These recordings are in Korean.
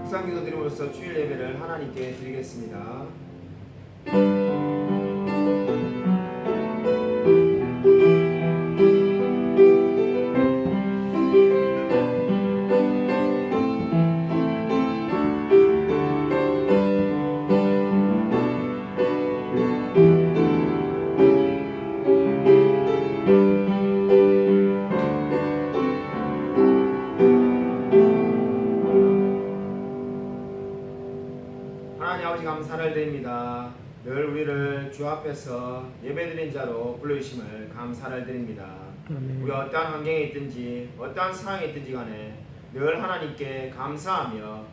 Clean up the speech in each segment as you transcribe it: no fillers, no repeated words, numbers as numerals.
묵상기도 드림으로써 주일 예배를 하나님께 드리겠습니다. 하나님 아버지 감사를 드립니다. 늘 우리를 주 앞에서 예배드린 자로 불러주심을 감사를 드립니다. 우리가 어떠한 환경에 있든지 어떠한 상황에 있든지 간에 늘 하나님께 감사하며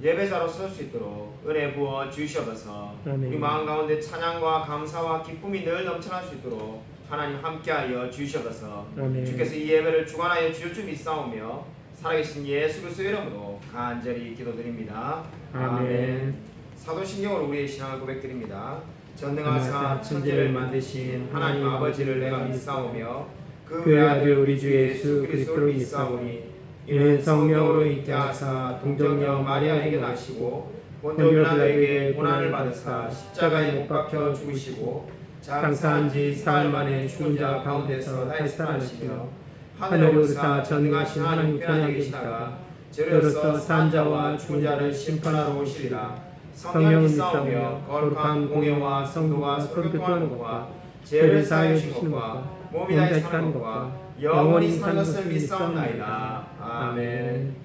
예배자로 설 수 있도록 은혜 부어 주시옵소서. 우리 마음 가운데 찬양과 감사와 기쁨이 늘 넘쳐날 수 있도록 하나님 함께하여 주시옵소서. 주께서 이 예배를 주관하여 주실 줄 믿사오며 살아계신 예수 그리스도의 이름으로 간절히 기도드립니다. 아멘. 사도신경으로 우리의 신앙을 고백드립니다. 전능하사 천지를 만드신 하나님 아버지를 내가 믿사오며 그 외아들 우리 주 예수 그리스도를 믿사오니 이는 성령으로 있게 하사 동정녀 마리아에게 나시고 본도 빌라도에게 고난을 받으사 십자가에 못 박혀 죽으시고 장사한 지 사흘 만에 죽은 자 가운데서 다시 살아나시며 하늘에 오르사 전능하신 하나님 편에 계시다가 저로서 산 자와 죽은 자를 심판하러 오시리라. 성령을 믿사오며 거룩한 공예와 성도가 서로 교통하는 것과 죄를 사하여 주시는 것과 몸이 다시 사는 것과 영원히 사는 것을 믿사옵나이다. 아멘.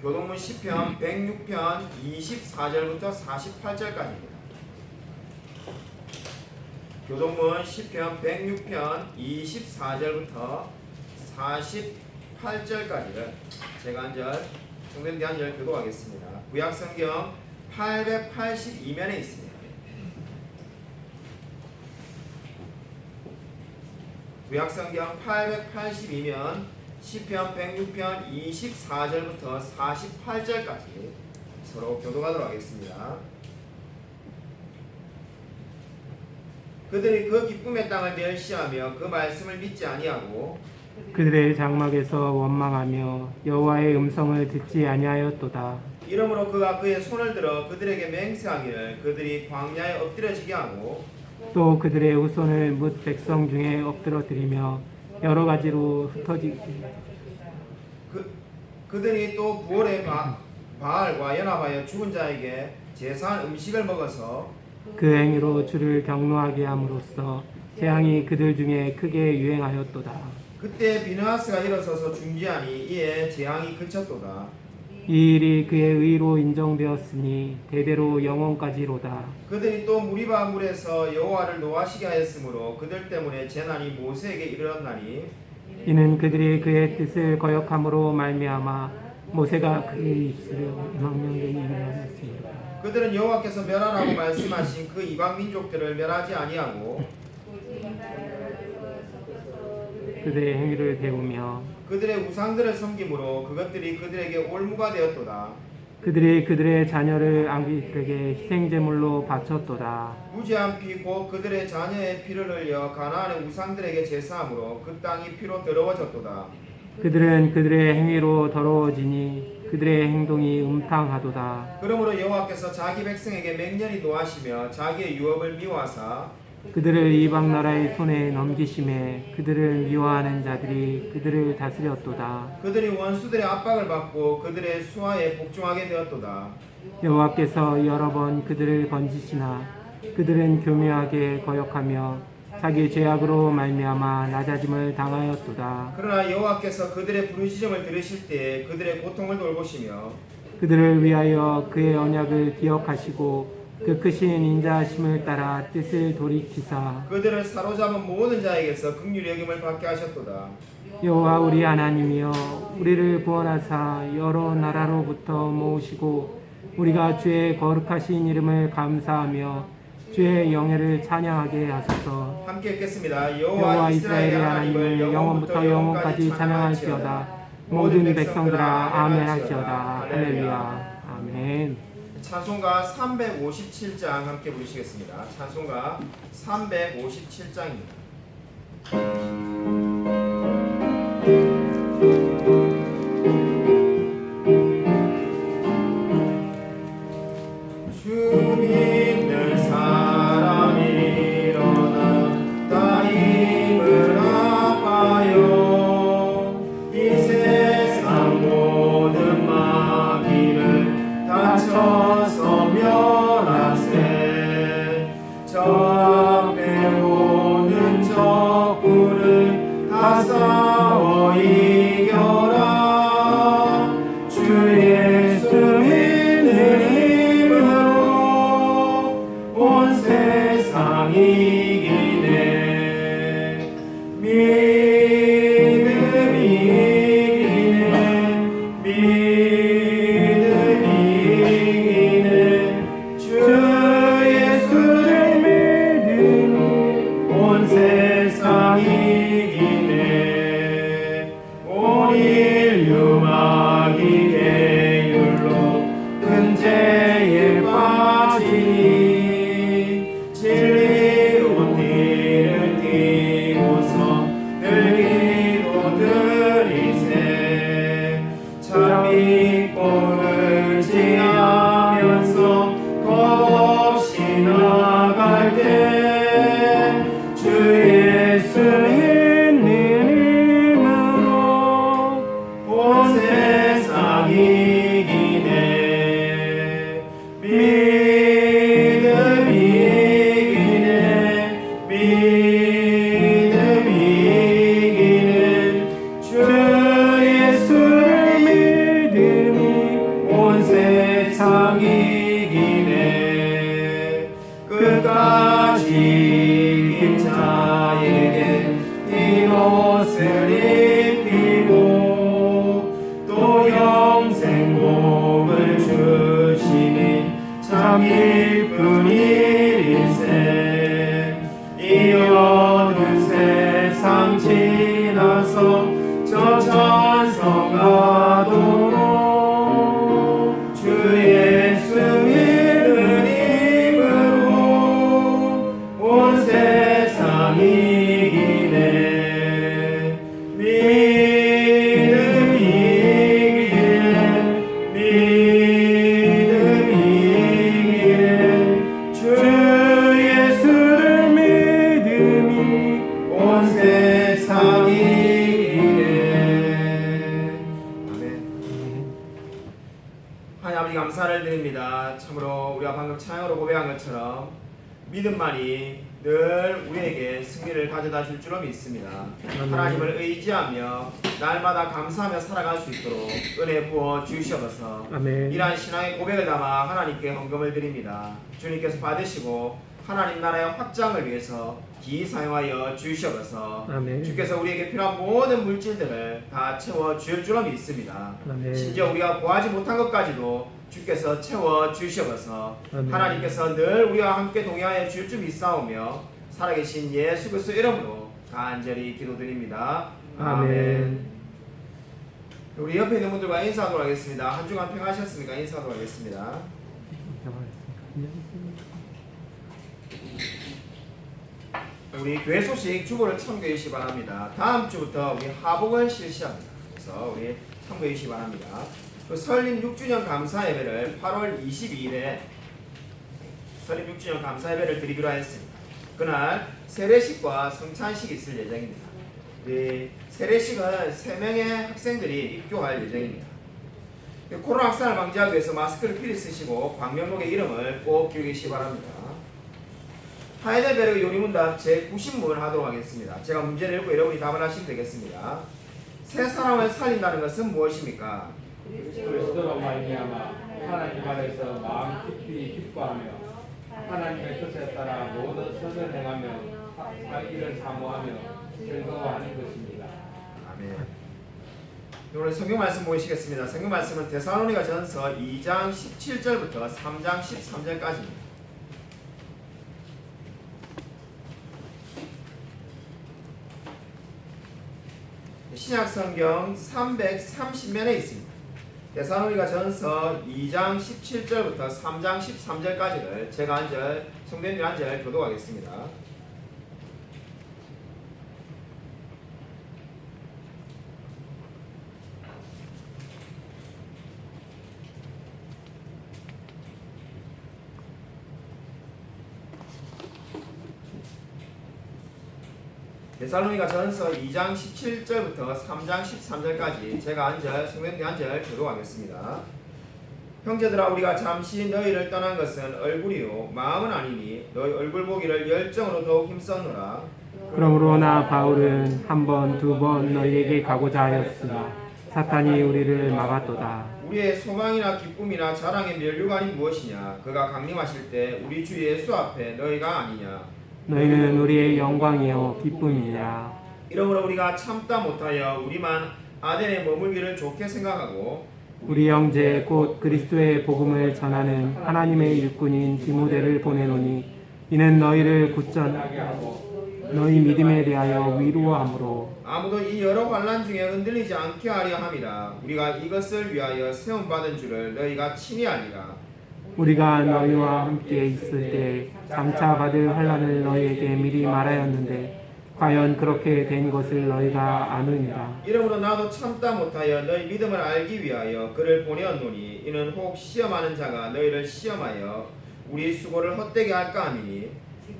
교동문 시편 106편 24절부터 48절까지입니다. 교동문 시편 106편 24절부터 48절까지를 제가 한 절, 성경대 한 절 교독하겠습니다. 구약성경 882면에 있습니다. 구약성경 882면 시편 106편 24절부터 48절까지 서로 교독하도록 하겠습니다. 그들이 그 기쁨의 땅을 멸시하며 그 말씀을 믿지 아니하고 그들의 장막에서 원망하며 여호와의 음성을 듣지 아니하였도다. 이러므로 그가 그의 손을 들어 그들에게 맹세하기를 그들이 광야에 엎드려지게 하고 또 그들의 후손을 뭇 백성 중에 엎드러뜨리며 여러 가지로 흩어지게 그들이 또 부월의 바알과 연합하여 죽은 자에게 제사한 음식을 먹어서 그 행위로 주를 경노하게 함으로써 재앙이 그들 중에 크게 유행하였도다. 그때 비느하스가 일어서서 중지하니 이에 재앙이 그쳤도다. 이 일이 그의 의로 인정되었으니 대대로 영원까지로다. 그들이 또 무리바 물에서 여호와를 노하시게 하였으므로 그들 때문에 재난이 모세에게 이르렀나니 이는 그들이 그의 뜻을 거역함으로 말미암아 모세가 그의 입술을 망명되게 일하였습니다. 그들은 여호와께서 멸하라고 말씀하신 그 이방 민족들을 멸하지 아니하고 그들의 행위를 배우며 그들의 우상들을 섬김으로 그것들이 그들에게 올무가 되었도다. 그들이 그들의 자녀를 아비들에게 희생제물로 바쳤도다. 무죄한 피 곧 그들의 자녀의 피를 흘려 가나안의 우상들에게 제사함으로 그 땅이 피로 더러워졌도다. 그들은 그들의 행위로 더러워지니 그들의 행동이 음탕하도다. 그러므로 여호와께서 자기 백성에게 맹렬히 노하시며 자기의 유업을 미워하사 그들을 이방 나라의 손에 넘기심에 그들을 미워하는 자들이 그들을 다스렸도다. 그들이 원수들의 압박을 받고 그들의 수하에 복종하게 되었도다. 여호와께서 여러 번 그들을 건지시나 그들은 교묘하게 거역하며 자기 죄악으로 말미암아 낮아짐을 당하였도다. 그러나 여호와께서 그들의 부르짖음을 들으실 때에 그들의 고통을 돌보시며 그들을 위하여 그의 언약을 기억하시고 그 크신 인자하심을 따라 뜻을 돌이키사 그들을 사로잡은 모든 자에게서 긍휼히 여김을 받게 하셨도다. 여호와 우리 하나님이여 우리를 구원하사 여러 나라로부터 모으시고 우리가 주의 거룩하신 이름을 감사하며 주의 영예를 찬양하게 하소서. 함께 읽겠습니다. 여호와 이스라엘의 하나님을 영원부터 영원까지 찬양할지어다. 모든 백성들아 아멘 할지어다. 할렐루야. 아멘. 찬송가 357장 함께 부르시겠습니다. 찬송가 357장입니다. 몸을 지하면서 겁없이 나갈 때 주 예수의 이름으로 온 세상 이기네 믿음 이기네 믿음 이기는 주 예수를 믿음이 온 세상 이기네 끝까지 이긴 자에게 이 옷을 입히고 또 영생 복을 주시니 참 기쁜 일일세 이 어두운 세상 지나서 저 찬성 가도록 주 예수 이름으로 온 세상 이기네 믿음 이기네 믿음 이기네 주 예수를 믿음이 온 세상 이기네 아멘. 하나님 아버지 감사를 드립니다. 참으로 우리가 방금 찬양으로 고백한 것처럼 믿음만이 늘 우리에게 승리를 가져다 줄 줄로 믿습니다. 하나님을 의지하며 날마다 감사하며 살아갈 수 있도록 은혜 부어 주시옵소서. 아멘. 이러한 신앙의 고백을 담아 하나님께 헌금을 드립니다. 주님께서 받으시고 하나님 나라의 확장을 위해서 기 사용하여 주시옵소서. 아멘. 주께서 우리에게 필요한 모든 물질들을 다 채워 주실 줄로 믿습니다. 아멘. 심지어 우리가 구하지 못한 것까지도 주께서 채워 주시옵소서. 아멘. 하나님께서 늘 우리와 함께 동행하여 줄 줄 믿사오며 살아계신 예수 그리스도 이름으로 간절히 기도드립니다. 아멘. 우리 옆에 있는 분들과 인사하도록 하겠습니다. 한 주간 평하셨습니까? 인사하도록 하겠습니다. 우리 교회 소식 주보를 참고해 주시기 바랍니다. 다음 주부터 우리 하복을 실시합니다. 그래서 우리 참고해 주시기 바랍니다. 그 설립 6주년 감사 예배를 8월 22일에 설립 6주년 감사 예배를 드리기로 하였습니다. 그날 세례식과 성찬식이 있을 예정입니다. 우리 세례식은 3명의 학생들이 입교할 예정입니다. 코로나 확산을 방지하기 위해서 마스크를 필히 쓰시고 광명록의 이름을 꼭 기억해 주시기 바랍니다. 하이델베르그 요리문답 제90문 하도록 하겠습니다. 제가 문제를 읽고 여러분이 답을 하시면 되겠습니다. 새 사람을 살린다는 것은 무엇입니까? 그리스도로 말미암아 하나님 안에서 마음 깊이 기뻐하며 하나님의 뜻에 따라 모든 선을 행하며 살기를 사모하며 즐거워하는 것입니다. 아멘. 오늘 성경 말씀 보시겠습니다. 성경 말씀은 데살로니가 전서 2장 17절부터 3장 13절까지입니다. 신약 성경 330면에 있습니다. 데살로니가 전서 2장 17절부터 3장 13절까지를 제가 한 절, 성도님들 한 절 교독하겠습니다. 데살로니가 전서 2장 17절부터 3장 13절까지 제가 한 절, 성도님들 한 절 교독하겠습니다. 형제들아 우리가 잠시 너희를 떠난 것은 얼굴이요 마음은 아니니 너희 얼굴 보기를 열정으로 더욱 힘썼노라. 그러므로 나 바울은 한 번, 두 번 너희에게 가고자 하였으나 사탄이 우리를 막았도다. 우리의 소망이나 기쁨이나 자랑의 면류관이 무엇이냐? 그가 강림하실 때 우리 주 예수 앞에 너희가 아니냐? 너희는 우리의 영광이요 기쁨이니라. 이러므로 우리가 참다 못하여 우리만 아덴에 머물기를 좋게 생각하고 우리 형제 곧 그리스도의 복음을 전하는 하나님의 일꾼인 디모데를 보내노니 이는 너희를 굳건하게 하고 너희 믿음에 대하여 위로함으로 아무도 이 여러 환난 중에 흔들리지 않게 하려 함이라. 우리가 이것을 위하여 세움받은 줄을 너희가 친히 알리라. 우리가 너희와 함께 있을 때 장차 받을 환난을 너희에게 미리 말하였는데 과연 그렇게 된 것을 너희가 아느니라. 이러므로 나도 참다 못하여 너희 믿음을 알기 위하여 그를 보내었노니 이는 혹 시험하는 자가 너희를 시험하여 우리 수고를 헛되게 할까 함이니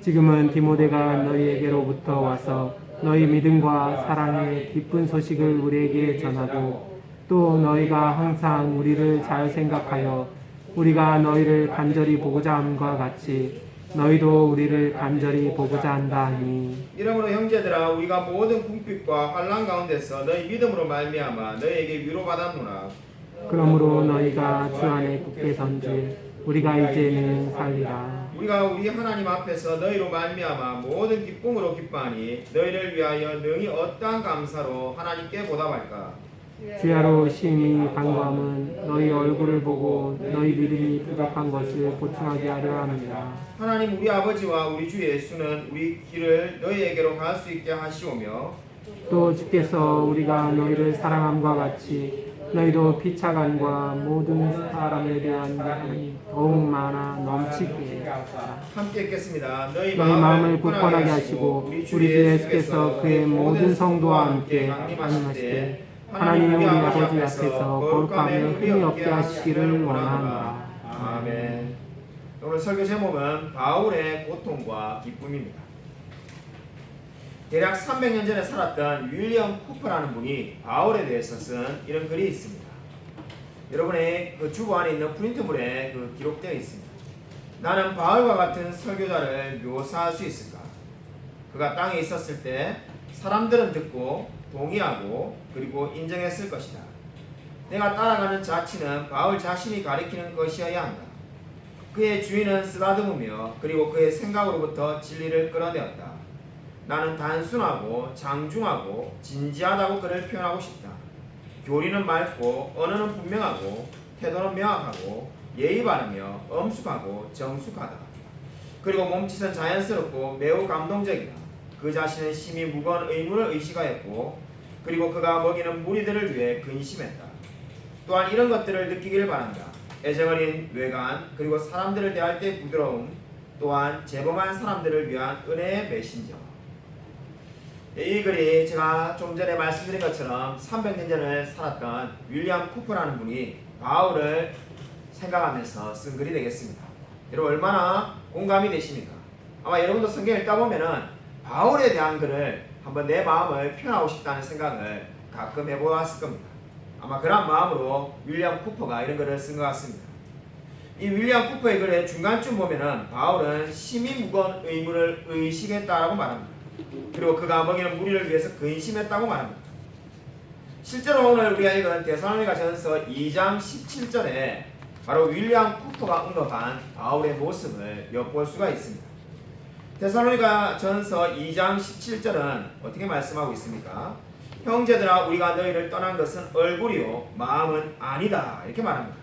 지금은 디모데가 너희에게로부터 와서 너희 믿음과 사랑의 기쁜 소식을 우리에게 전하고 또 너희가 항상 우리를 잘 생각하여 우리가 너희를 간절히 보고자 함과 같이 너희도 우리를 간절히 보고자 한다 하니 이러므로 형제들아 우리가 모든 궁핍과 환난 가운데서 너희 믿음으로 말미암아 너희에게 위로받았노라. 그러므로 너희가 주 안에 굳게 선지 우리가 이제는 살리라. 우리가 우리 하나님 앞에서 너희로 말미암아 모든 기쁨으로 기뻐하니 너희를 위하여 능히 어떠한 감사로 하나님께 보답할까. 주야로 심히 간구함은 너희 얼굴을 보고 너희 믿음이 부족한 것을 보충하게 하려 합니다. 하나님 우리 아버지와 우리 주 예수는 우리 길을 너희에게로 갈 수 있게 하시오며 또 주께서 우리가 너희를 사랑함과 같이 너희도 피차간과 모든 사람에 대한 사랑이 더욱 많아 넘치게 하사 함께 읽겠습니다. 너희 마음을 굳건하게 하시고 우리 주 예수께서 그의 모든 성도와 함께 강림하시되 하나님 우리 아버지 앞에서 거룩하며 흠이 없게 하시기를 원하노라. 아멘. 오늘 설교 제목은 바울의 고통과 기쁨입니다. 대략 300년 전에 살았던 윌리엄 쿠퍼라는 분이 바울에 대해서 쓴 이런 글이 있습니다. 여러분의 그 주보 안에 있는 프린트물에 기록되어 있습니다. 나는 바울과 같은 설교자를 묘사할 수 있을까? 그가 땅에 있었을 때 사람들은 듣고 동의하고 그리고 인정했을 것이다. 내가 따라가는 자치는 바울 자신이 가리키는 것이어야 한다. 그의 주인은 쓰다듬으며 그리고 그의 생각으로부터 진리를 끌어내었다. 나는 단순하고 장중하고 진지하다고 그를 표현하고 싶다. 교리는 맑고 언어는 분명하고 태도는 명확하고 예의 바르며 엄숙하고 정숙하다. 그리고 몸짓은 자연스럽고 매우 감동적이다. 그 자신은 심히 무거운 의무를 의식하였고 그리고 그가 먹이는 무리들을 위해 근심했다. 또한 이런 것들을 느끼길 바란다. 애정어린 외관 그리고 사람들을 대할 때 부드러움 또한 재범한 사람들을 위한 은혜의 메신저. 이 글이 제가 좀 전에 말씀드린 것처럼 300년 전에 살았던 윌리엄 쿠퍼라는 분이 바울을 생각하면서 쓴 글이 되겠습니다. 여러분 얼마나 공감이 되십니까? 아마 여러분도 성경 읽다 보면은 바울에 대한 글을 한번 내 마음을 표현하고 싶다는 생각을 가끔 해보았을 겁니다. 아마 그런 마음으로 윌리엄 쿠퍼가 이런 글을 쓴 것 같습니다. 이 윌리엄 쿠퍼의 글의 중간쯤 보면은 바울은 심히 무거운 의무를 의식했다라고 말합니다. 그리고 그가 먹이는 무리를 위해서 근심했다고 말합니다. 실제로 오늘 우리가 읽은 데살로니가전서 2장 17절에 바로 윌리엄 쿠퍼가 언급한 바울의 모습을 엿볼 수가 있습니다. 데살로니가전서 2장 17절은 어떻게 말씀하고 있습니까? 형제들아 우리가 너희를 떠난 것은 얼굴이요 마음은 아니다 이렇게 말합니다.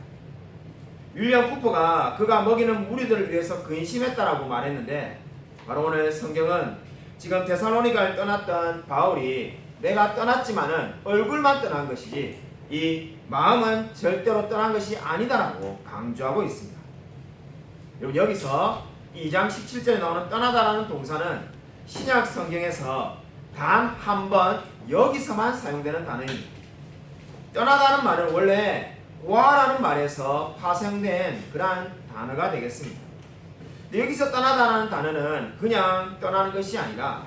윌리엄 쿠퍼가 그가 먹이는 무리들을 위해서 근심했다라고 말했는데 바로 오늘 성경은 지금 데살로니가를 떠났던 바울이 내가 떠났지만은 얼굴만 떠난 것이지 이 마음은 절대로 떠난 것이 아니다라고 강조하고 있습니다. 여러분 여기서 2장 17절에 나오는 떠나다라는 동사는 신약 성경에서 단 한 번 여기서만 사용되는 단어입니다. 떠나다는 말은 원래 고아라는 말에서 파생된 그러한 단어가 되겠습니다. 여기서 떠나다라는 단어는 그냥 떠나는 것이 아니라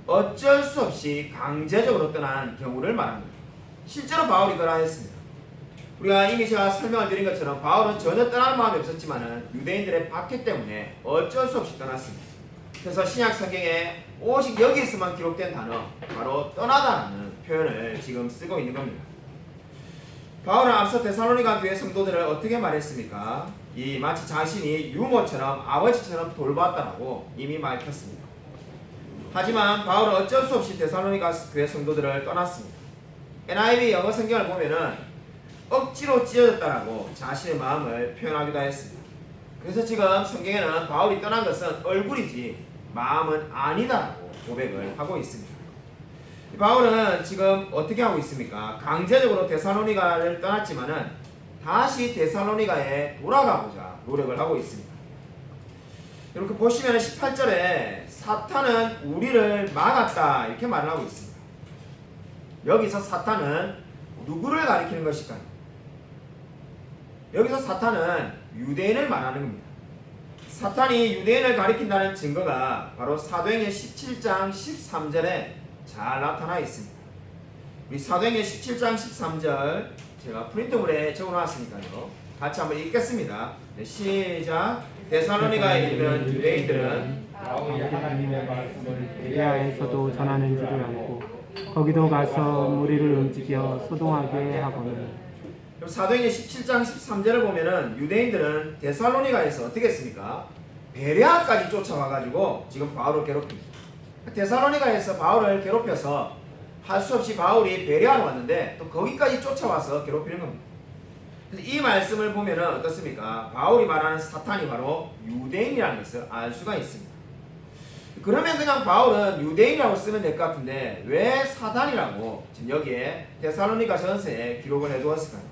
어쩔 수 없이 강제적으로 떠나는 경우를 말합니다. 실제로 바울이 그러했습니다. 우리가 이미 제가 설명을 드린 것처럼 바울은 전혀 떠날 마음이 없었지만은 유대인들의 박해 때문에 어쩔 수 없이 떠났습니다. 그래서 신약 성경에 오직 여기에서만 기록된 단어 바로 떠나다라는 표현을 지금 쓰고 있는 겁니다. 바울은 앞서 데살로니가 교회 성도들을 어떻게 말했습니까? 이 마치 자신이 유모처럼 아버지처럼 돌봤다라고 이미 밝혔습니다. 하지만 바울은 어쩔 수 없이 데살로니가 교회 성도들을 떠났습니다. NIV 영어 성경을 보면은 억지로 찢어졌다라고 자신의 마음을 표현하기도 했습니다. 그래서 지금 성경에는 바울이 떠난 것은 얼굴이지 마음은 아니다라고 고백을 하고 있습니다. 바울은 지금 어떻게 하고 있습니까? 강제적으로 데살로니가를 떠났지만은 다시 데살로니가에 돌아가고자 노력을 하고 있습니다. 이렇게 보시면 18절에 사탄은 우리를 막았다 이렇게 말을 하고 있습니다. 여기서 사탄은 누구를 가리키는 것일까요? 여기서 사탄은 유대인을 말하는 겁니다. 사탄이 유대인을 가리킨다는 증거가 바로 사도행전 17장 13절에 잘 나타나 있습니다. 우리 사도행전 17장 13절 제가 프린트물에 적어놨으니까요. 같이 한번 읽겠습니다. 네, 시작. 데살로니가에 있는 유대인들은 아우리 하나님의 말씀을 베레아에서도 전하는 줄을 알고 거기도 가서 무리를 움직여 소동하게 하거늘. 사도행전 17장 13절을 보면은 유대인들은 데살로니가에서 어떻게 했습니까? 베레아까지 쫓아와가지고 지금 바울을 괴롭힙니다. 데살로니가에서 바울을 괴롭혀서 할 수 없이 바울이 베레아로 왔는데 또 거기까지 쫓아와서 괴롭히는 겁니다. 그래서 이 말씀을 보면은 어떻습니까? 바울이 말하는 사탄이 바로 유대인이라는 것을 알 수가 있습니다. 그러면 그냥 바울은 유대인이라고 쓰면 될 것 같은데 왜 사탄이라고 지금 여기에 데살로니가 전서에 기록을 해두었을까요?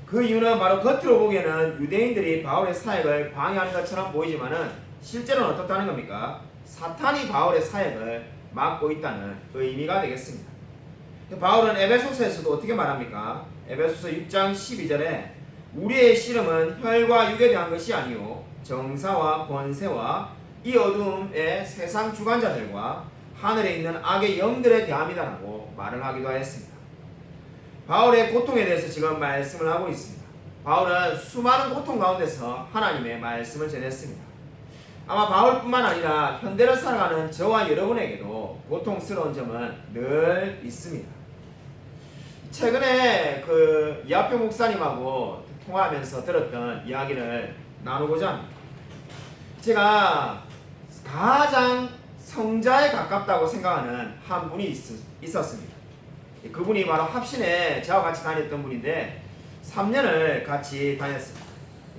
그 이유는 바로 겉으로 보기에는 유대인들이 바울의 사역을 방해하는 것처럼 보이지만은 실제로는 어떻다는 겁니까? 사탄이 바울의 사역을 막고 있다는 그 의미가 되겠습니다. 바울은 에베소서에서도 어떻게 말합니까? 에베소서 6장 12절에 우리의 씨름은 혈과 육에 대한 것이 아니요 정사와 권세와 이 어두움의 세상 주관자들과 하늘에 있는 악의 영들에 대함이다라고 말을 하기도 하였습니다. 바울의 고통에 대해서 지금 말씀을 하고 있습니다. 바울은 수많은 고통 가운데서 하나님의 말씀을 전했습니다. 아마 바울뿐만 아니라 현대를 살아가는 저와 여러분에게도 고통스러운 점은 늘 있습니다. 최근에 그 이하평 목사님하고 통화하면서 들었던 이야기를 나누고자 합니다. 제가 가장 성자에 가깝다고 생각하는 한 분이 있었습니다. 그분이 바로 합신에 저와 같이 다녔던 분인데 3년을 같이 다녔습니다.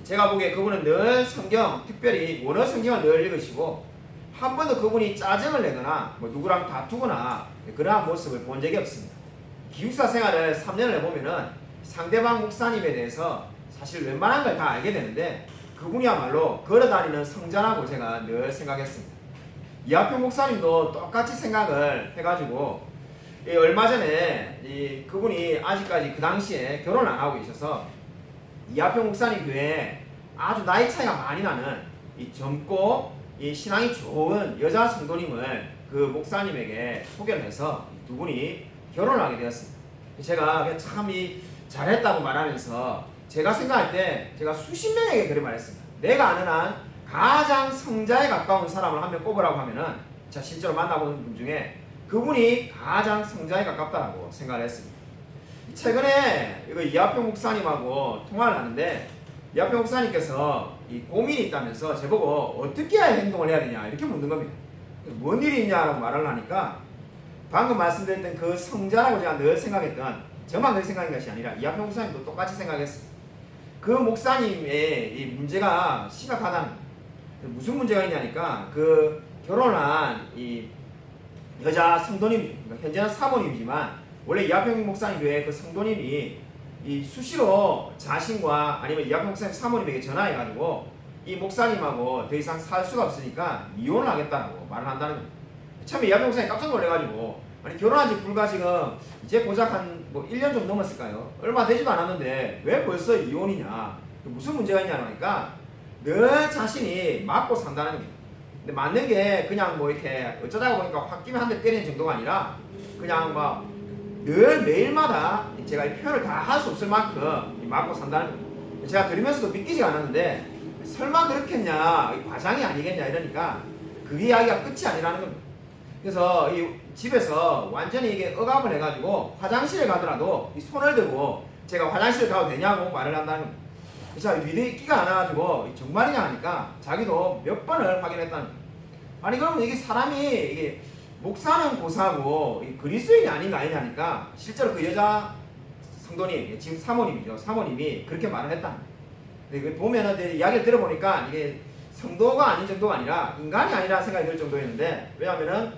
제가 보기에 그분은 늘 성경, 특별히 원어 성경을 늘 읽으시고 한 번도 그분이 짜증을 내거나 뭐 누구랑 다투거나 그러한 모습을 본 적이 없습니다. 기숙사 생활을 3년을 해보면은 상대방 목사님에 대해서 사실 웬만한 걸 다 알게 되는데 그분이야말로 걸어다니는 성자라고 제가 늘 생각했습니다. 이하평 목사님도 똑같이 생각을 해가지고 얼마 전에 그분이 아직까지 그 당시에 결혼을 안 하고 계셔서 이하평 목사님 교회에 아주 나이 차이가 많이 나는 이 젊고 이 신앙이 좋은 여자 성도님을 그 목사님에게 소개를 해서 두 분이 결혼을 하게 되었습니다. 제가 참 잘했다고 말하면서 제가 생각할 때 제가 수십 명에게 그런 말을 했습니다. 내가 아는 한 가장 성자에 가까운 사람을 한 명 꼽으라고 하면은 제가 실제로 만나보는 분 중에 그분이 가장 성자에 가깝다라고 생각을 했습니다. 최근에 이거 이하평 목사님하고 통화를 하는데 이하평 목사님께서 이 고민이 있다면서 제보고 어떻게 행동을 해야 되냐 이렇게 묻는 겁니다. 뭔 일이 있냐라고 말을 하니까 방금 말씀드렸던 그 성자라고 제가 늘 생각했던 저만 그렇게 생각한 것이 아니라 이하평 목사님도 똑같이 생각했습니다. 그 목사님의 이 문제가 심각하다는 거예요. 무슨 문제가 있냐니까 그 결혼한 이 여자 성도님, 현재는 사모님이지만 원래 이하평 목사님 교회 그 성도님이 이 수시로 자신과 아니면 이하평 목사님 사모님에게 전화해가지고 이 목사님하고 더 이상 살 수가 없으니까 이혼을 하겠다고 말을 한다는 거예요. 처음에 이하평 목사님 깜짝 놀래가지고 아니 결혼한 지 불과 지금 이제 고작 한 뭐 1년 좀 넘었을까요? 얼마 되지도 않았는데 왜 벌써 이혼이냐? 무슨 문제가 있냐고 하니까 늘 자신이 맞고 산다는 겁니다. 근데 맞는 게 그냥 뭐 이렇게 어쩌다가 보니까 홧김에 한 대 때리는 정도가 아니라 그냥 막 늘 매일마다 제가 이 표현을 다 할 수 없을 만큼 맞고 산다는 겁니다. 제가 들으면서도 믿기지가 않았는데 설마 그렇겠냐? 과장이 아니겠냐 이러니까 그 이야기가 끝이 아니라는 겁니다. 그래서 이 집에서 완전히 이게 억압을 해가지고 화장실에 가더라도 이 손을 들고 제가 화장실 가도 되냐고 말을 한다는 겁니다. 제가 믿기가 안 와가지고 정말이냐 하니까 자기도 몇 번을 확인했다는 거예요. 아니 그러면 이게 사람이 이게 목사는 고사고 그리스도인이 아닌가 아니냐니까 실제로 그 여자 성도님 지금 사모님이죠. 사모님이 그렇게 말을 했다는 거예요. 근데 보면은 이야기를 들어보니까 이게 성도가 아닌 정도가 아니라 인간이 아니라는 생각이 들 정도였는데 왜냐하면은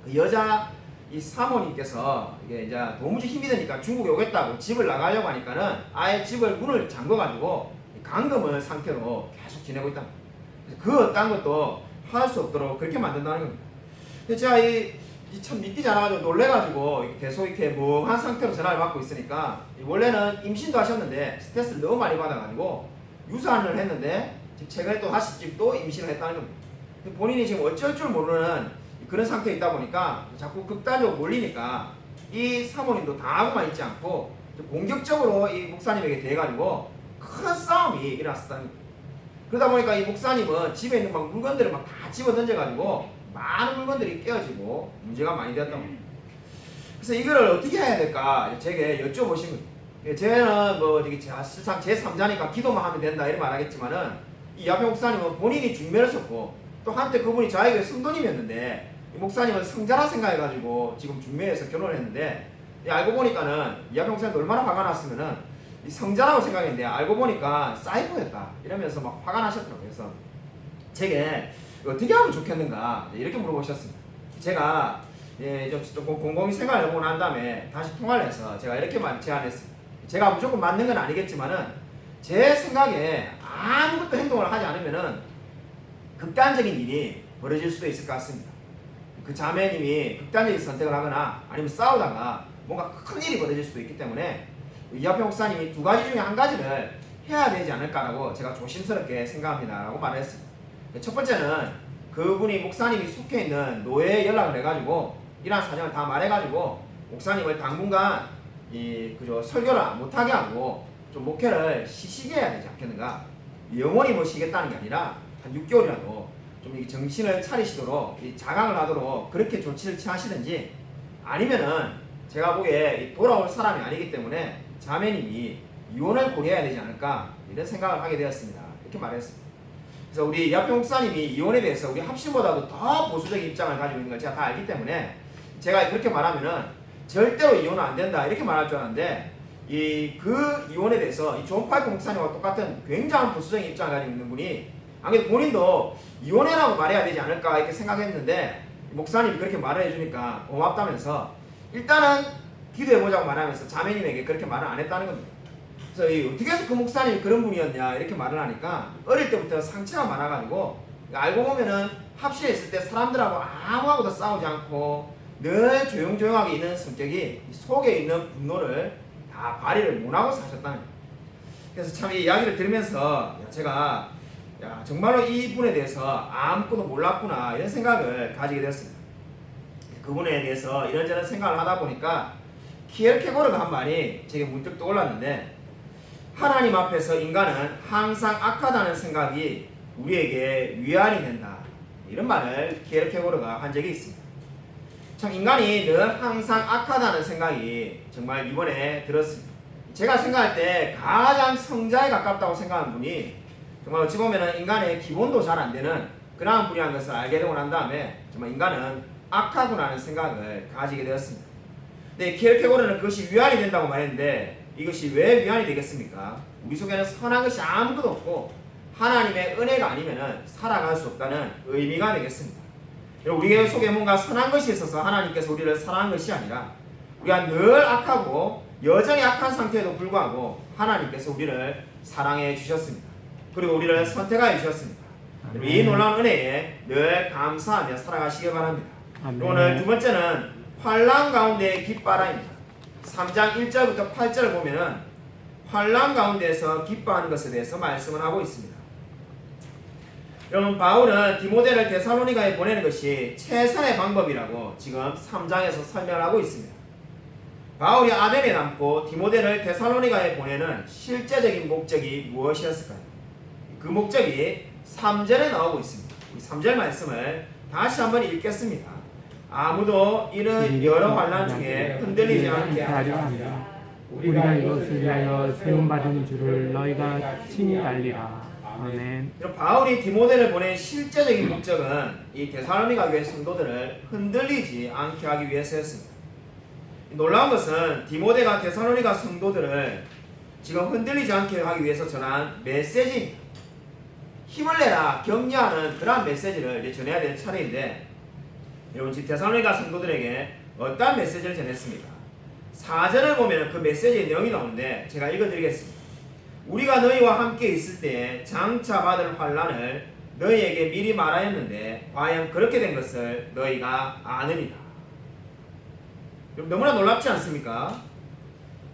그 여자 이 사모님께서 이게 이제 도무지 힘이 드니까 중국에 오겠다고 집을 나가려고 하니까는 아예 집을 문을 잠궈가지고 감금을 상태로 계속 지내고 있다. 그 어떤 것도 할 수 없도록 그렇게 만든다는 겁니다. 근데 제가 참 믿기지 않아가지고 놀래가지고 계속 이렇게 멍한 상태로 전화를 받고 있으니까 원래는 임신도 하셨는데 스트레스를 너무 많이 받아가지고 유산을 했는데 최근에 또 다시 또 임신을 했다는 겁니다. 본인이 지금 어쩔 줄 모르는 그런 상태에 있다 보니까 자꾸 극단적으로 몰리니까 이 사모님도 당하고만 있지 않고 공격적으로 이 목사님에게 대해가지고 큰 싸움이 일어났었다는 겁니다. 그러다 보니까 이 목사님은 집에 있는 막 물건들을 막 다 집어 던져가지고 많은 물건들이 깨어지고 문제가 많이 되었던 겁니다. 그래서 이거를 어떻게 해야 될까 제게 여쭤보신 거예요. 저는 뭐 실상 제3자니까 기도만 하면 된다 이런 말 하겠지만은 이 야페 목사님은 본인이 중매를 섰고 또 한때 그분이 저에게 성도님이었는데 이 목사님은 성자라 생각해가지고 지금 중매해서 결혼을 했는데 알고 보니까는 이 야페 목사님도 얼마나 화가 났으면은 이 성자라고 생각했는데 알고 보니까 사이코였다 이러면서 막 화가 나셨더라고요. 그래서 제게 어떻게 하면 좋겠는가 이렇게 물어보셨습니다. 제가 좀 곰곰이 생각을 해보고 난 다음에 다시 통화를 해서 제가 이렇게 제안했습니다. 제가 무조건 맞는 건 아니겠지만은 제 생각에 아무것도 행동을 하지 않으면은 극단적인 일이 벌어질 수도 있을 것 같습니다. 그 자매님이 극단적인 선택을 하거나 아니면 싸우다가 뭔가 큰 일이 벌어질 수도 있기 때문에 이 야페 목사님이 두 가지 중에 한 가지를 해야 되지 않을까라고 제가 조심스럽게 생각합니다 라고 말을 했습니다. 첫 번째는 그분이 목사님이 속해 있는 노예에 연락을 해가지고 이러한 사정을 다 말해가지고 목사님을 당분간 설교를 못하게 하고 좀 목회를 쉬게 해야 되지 않겠는가. 영원히 뭐 쉬겠다는 게 아니라 한 6개월이라도 좀 정신을 차리시도록 자강을 하도록 그렇게 조치를 취하시든지 아니면은 제가 보기에 돌아올 사람이 아니기 때문에 자매님이 이혼을 고려해야 되지 않을까 이런 생각을 하게 되었습니다. 이렇게 말했습니다. 그래서 우리 야페 목사님이 이혼에 대해서 우리 합심보다도 더 보수적인 입장을 가지고 있는 걸 제가 다 알기 때문에 제가 그렇게 말하면은 절대로 이혼은 안 된다 이렇게 말할 줄 알았는데 그 이혼에 대해서 이 존 파이커 목사님과 똑같은 굉장한 보수적인 입장을 가지고 있는 분이 아무래도 본인도 이혼해라고 말해야 되지 않을까 이렇게 생각했는데 목사님이 그렇게 말을 해주니까 고맙다면서 일단은 기도해보자고 말하면서 자매님에게 그렇게 말을 안 했다는 겁니다. 그래서 어떻게 해서 그 목사님이 그런 분이었냐 이렇게 말을 하니까 어릴 때부터 상처가 많아가지고 알고 보면은 합실에 있을 때 사람들하고 아무하고도 싸우지 않고 늘 조용조용하게 있는 성격이 속에 있는 분노를 다 발휘를 못하고 사셨다는 거예요. 그래서 참 이 이야기를 들으면서 제가 정말로 이분에 대해서 아무것도 몰랐구나 이런 생각을 가지게 됐습니다. 그분에 대해서 이런저런 생각을 하다 보니까 키엘케고르가 한 말이 제게 문득 떠올랐는데 하나님 앞에서 인간은 항상 악하다는 생각이 우리에게 위안이 된다 이런 말을 키엘케고르가 한 적이 있습니다. 참 인간이 늘 항상 악하다는 생각이 정말 이번에 들었습니다. 제가 생각할 때 가장 성자에 가깝다고 생각하는 분이 정말 어찌 보면 인간의 기본도 잘 안 되는 그러한 분이라는 것을 알게 되고 난 다음에 정말 인간은 악하구나는 생각을 가지게 되었습니다. 근데 키엘케고르는 그것이 위안이 된다고 말했는데 이것이 왜 위안이 되겠습니까? 우리 속에는 선한 것이 아무것도 없고 하나님의 은혜가 아니면 살아갈 수 없다는 의미가 되겠습니다. 우리 속에 뭔가 선한 것이 있어서 하나님께서 우리를 사랑한 것이 아니라 우리가 늘 악하고 여전히 악한 상태에도 불구하고 하나님께서 우리를 사랑해 주셨습니다. 그리고 우리를 선택하여 주셨습니다. 이 놀라운 은혜에 늘 감사하며 살아가시기 바랍니다. 오늘 두 번째는 환난 가운데의 깃바람입니다. 3장 1절부터 8절을 보면은 환난 가운데에서 기뻐하는 것에 대해서 말씀을 하고 있습니다. 여러분 바울은 디모데를 데살로니가에 보내는 것이 최선의 방법이라고 지금 3장에서 설명하고 있습니다. 바울이 아덴에 남고 디모데를 데살로니가에 보내는 실제적인 목적이 무엇이었을까요? 그 목적이 3절에 나오고 있습니다. 이 3절 말씀을 다시 한번 읽겠습니다. 아무도 이는 여러 환난 중에 흔들리지 않게 하려 합니다. 우리가 이것을 위하여 세움받은 줄을 너희가 친히 알리라. 아멘. 바울이 디모데를 보낸 실제적인 목적은 이 데살로니가 교회 성도들을 흔들리지 않게 하기 위해서였습니다. 놀라운 것은 디모데가 데살로니가 성도들을 지금 흔들리지 않게 하기 위해서 전한 메시지입니다. 힘을 내라 격려하는 그러한 메시지를 이제 전해야 될 차례인데 여러분 지금 데살로니가 성도들에게 어떠한 메시지를 전했습니까? 4절을 보면 그 메시지의 내용이 나오는데 제가 읽어드리겠습니다. 우리가 너희와 함께 있을 때에 장차 받을 환난을 너희에게 미리 말하였는데 과연 그렇게 된 것을 너희가 아느니라. 너무나 놀랍지 않습니까?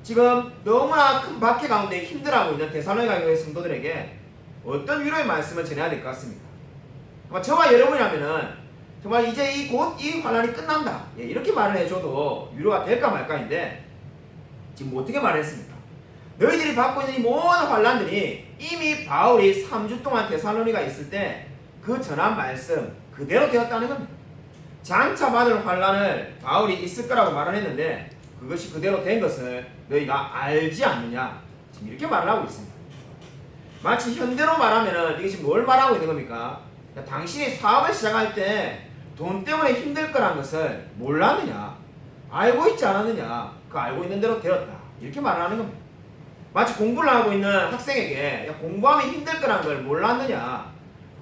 지금 너무나 큰 박해 가운데 힘들어하고 있는 데살로니가 교회 성도들에게 어떤 위로의 말씀을 전해야 될 것 같습니다. 저와 여러분이라면은 정말 이제 곧 이 환란이 끝난다, 이렇게 말을 해줘도 위로가 될까 말까인데 지금 어떻게 말했습니까? 너희들이 받고 있는 이 모든 환란들이 이미 바울이 3주 동안 데살로니가 있을 때 그 전한 말씀 그대로 되었다는 겁니다. 장차 받을 환란을 바울이 있을 거라고 말을 했는데 그것이 그대로 된 것을 너희가 알지 않느냐, 지금 이렇게 말을 하고 있습니다. 마치 현대로 말하면은 이게 지금 뭘 말하고 있는 겁니까? 당신이 사업을 시작할 때 돈 때문에 힘들 거라는 것을 몰랐느냐, 알고 있지 않았느냐, 그 알고 있는 대로 되었다, 이렇게 말을 하는 겁니다. 마치 공부를 하고 있는 학생에게 야, 공부하면 힘들 거라는 걸 몰랐느냐,